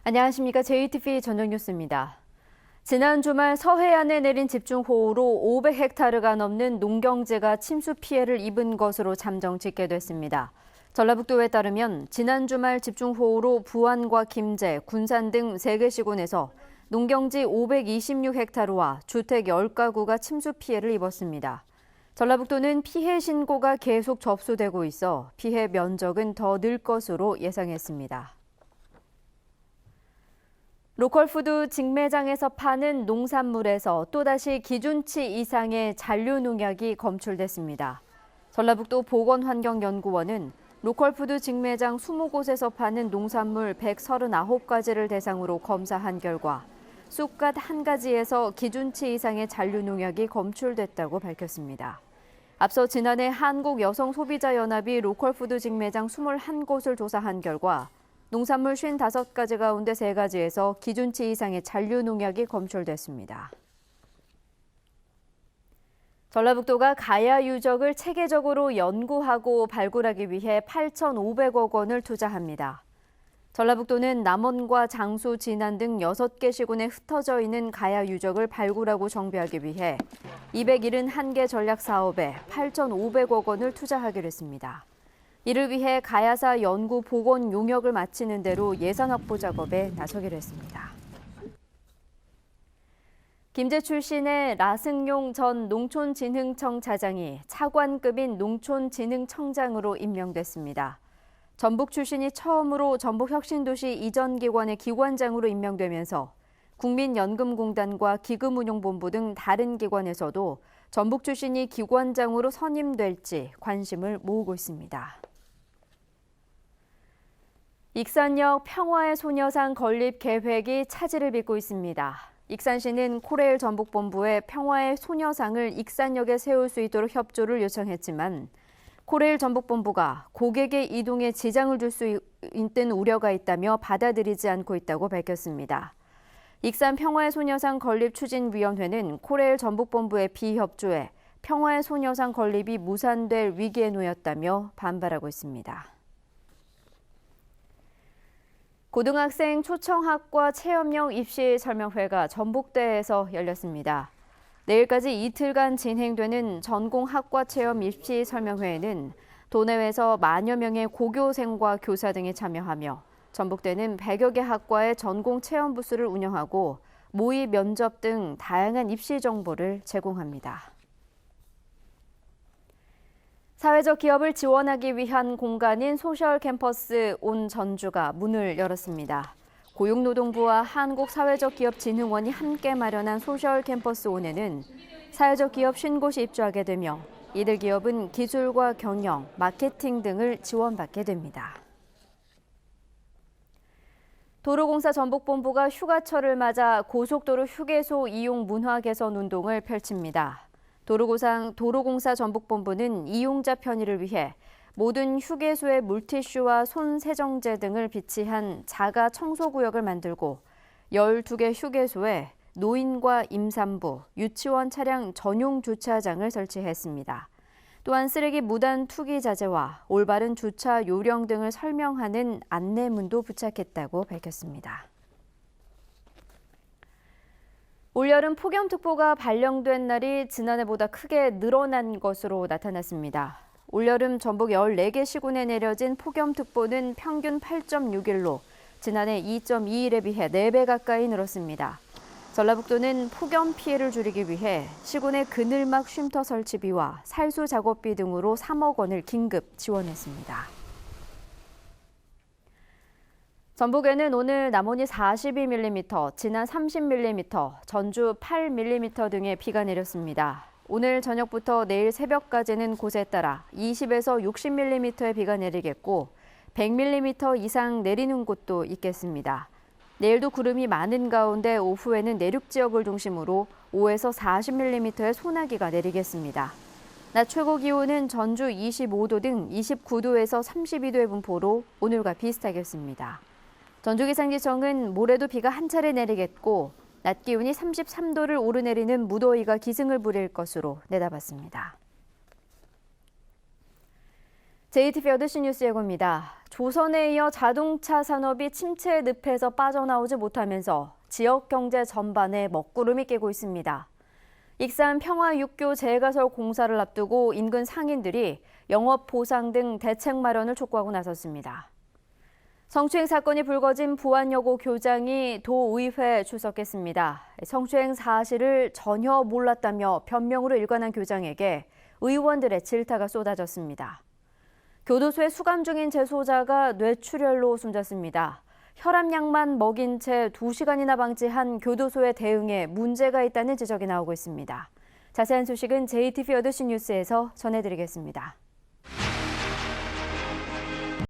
안녕하십니까. JTBC 전정뉴스입니다. 지난 주말 서해안에 내린 집중호우로 500헥타르가 넘는 농경지가 침수 피해를 입은 것으로 잠정 집계됐습니다. 전라북도에 따르면 지난 주말 집중호우로 부안과 김제, 군산 등 3개 시군에서 농경지 526헥타르와 주택 10가구가 침수 피해를 입었습니다. 전라북도는 피해 신고가 계속 접수되고 있어 피해 면적은 더 늘 것으로 예상했습니다. 로컬푸드 직매장에서 파는 농산물에서 또다시 기준치 이상의 잔류농약이 검출됐습니다. 전라북도 보건환경연구원은 로컬푸드 직매장 20곳에서 파는 농산물 139가지를 대상으로 검사한 결과 쑥갓 1가지에서 기준치 이상의 잔류농약이 검출됐다고 밝혔습니다. 앞서 지난해 한국여성소비자연합이 로컬푸드 직매장 21곳을 조사한 결과 농산물 55가지 가운데 3가지에서 기준치 이상의 잔류농약이 검출됐습니다. 전라북도가 가야 유적을 체계적으로 연구하고 발굴하기 위해 8,500억 원을 투자합니다. 전라북도는 남원과 장수, 진안 등 6개 시군에 흩어져 있는 가야 유적을 발굴하고 정비하기 위해 271개 전략 사업에 8,500억 원을 투자하기로 했습니다. 이를 위해 가야사 연구 복원 용역을 마치는 대로 예산 확보 작업에 나서기로 했습니다. 김제 출신의 라승용 전 농촌진흥청 차장이 차관급인 농촌진흥청장으로 임명됐습니다. 전북 출신이 처음으로 전북혁신도시 이전 기관의 기관장으로 임명되면서 국민연금공단과 기금운용본부 등 다른 기관에서도 전북 출신이 기관장으로 선임될지 관심을 모으고 있습니다. 익산역 평화의 소녀상 건립 계획이 차질을 빚고 있습니다. 익산시는 코레일 전북본부에 평화의 소녀상을 익산역에 세울 수 있도록 협조를 요청했지만 코레일 전북본부가 고객의 이동에 지장을 줄 수 있는 우려가 있다며 받아들이지 않고 있다고 밝혔습니다. 익산 평화의 소녀상 건립 추진위원회는 코레일 전북본부의 비협조에 평화의 소녀상 건립이 무산될 위기에 놓였다며 반발하고 있습니다. 고등학생 초청학과 체험형 입시 설명회가 전북대에서 열렸습니다. 내일까지 이틀간 진행되는 전공학과 체험 입시 설명회에는 도내외에서 만여 명의 고교생과 교사 등이 참여하며 전북대는 100여 개 학과의 전공 체험 부스를 운영하고 모의 면접 등 다양한 입시 정보를 제공합니다. 사회적 기업을 지원하기 위한 공간인 소셜 캠퍼스 온 전주가 문을 열었습니다. 고용노동부와 한국사회적기업진흥원이 함께 마련한 소셜 캠퍼스 온에는 사회적 기업 50곳이 입주하게 되며 이들 기업은 기술과 경영, 마케팅 등을 지원받게 됩니다. 도로공사 전북본부가 휴가철을 맞아 고속도로 휴게소 이용 문화 개선 운동을 펼칩니다. 도로공사 전북본부는 이용자 편의를 위해 모든 휴게소에 물티슈와 손세정제 등을 비치한 자가 청소구역을 만들고 12개 휴게소에 노인과 임산부, 유치원 차량 전용 주차장을 설치했습니다. 또한 쓰레기 무단 투기 자제와 올바른 주차 요령 등을 설명하는 안내문도 부착했다고 밝혔습니다. 올여름 폭염특보가 발령된 날이 지난해보다 크게 늘어난 것으로 나타났습니다. 올여름 전북 14개 시군에 내려진 폭염특보는 평균 8.6일로 지난해 2.2일에 비해 4배 가까이 늘었습니다. 전라북도는 폭염 피해를 줄이기 위해 시군의 그늘막 쉼터 설치비와 살수 작업비 등으로 3억 원을 긴급 지원했습니다. 전북에는 오늘 남원이 42mm, 진안 30mm, 전주 8mm 등의 비가 내렸습니다. 오늘 저녁부터 내일 새벽까지는 곳에 따라 20에서 60mm의 비가 내리겠고 100mm 이상 내리는 곳도 있겠습니다. 내일도 구름이 많은 가운데 오후에는 내륙 지역을 중심으로 5에서 40mm의 소나기가 내리겠습니다. 낮 최고 기온은 전주 25도 등 29도에서 32도의 분포로 오늘과 비슷하겠습니다. 전주기상지청은 모레도 비가 한 차례 내리겠고 낮 기온이 33도를 오르내리는 무더위가 기승을 부릴 것으로 내다봤습니다. JTBC 어드시 뉴스 예고입니다. 조선에 이어 자동차 산업이 침체 늪에서 빠져나오지 못하면서 지역 경제 전반에 먹구름이 끼고 있습니다. 익산 평화육교 재가설 공사를 앞두고 인근 상인들이 영업 보상 등 대책 마련을 촉구하고 나섰습니다. 성추행 사건이 불거진 부안여고 교장이 도의회에 출석했습니다. 성추행 사실을 전혀 몰랐다며 변명으로 일관한 교장에게 의원들의 질타가 쏟아졌습니다. 교도소에 수감 중인 재소자가 뇌출혈로 숨졌습니다. 혈압약만 먹인 채 2시간이나 방치한 교도소의 대응에 문제가 있다는 지적이 나오고 있습니다. 자세한 소식은 JTBC 어드시 뉴스에서 전해드리겠습니다.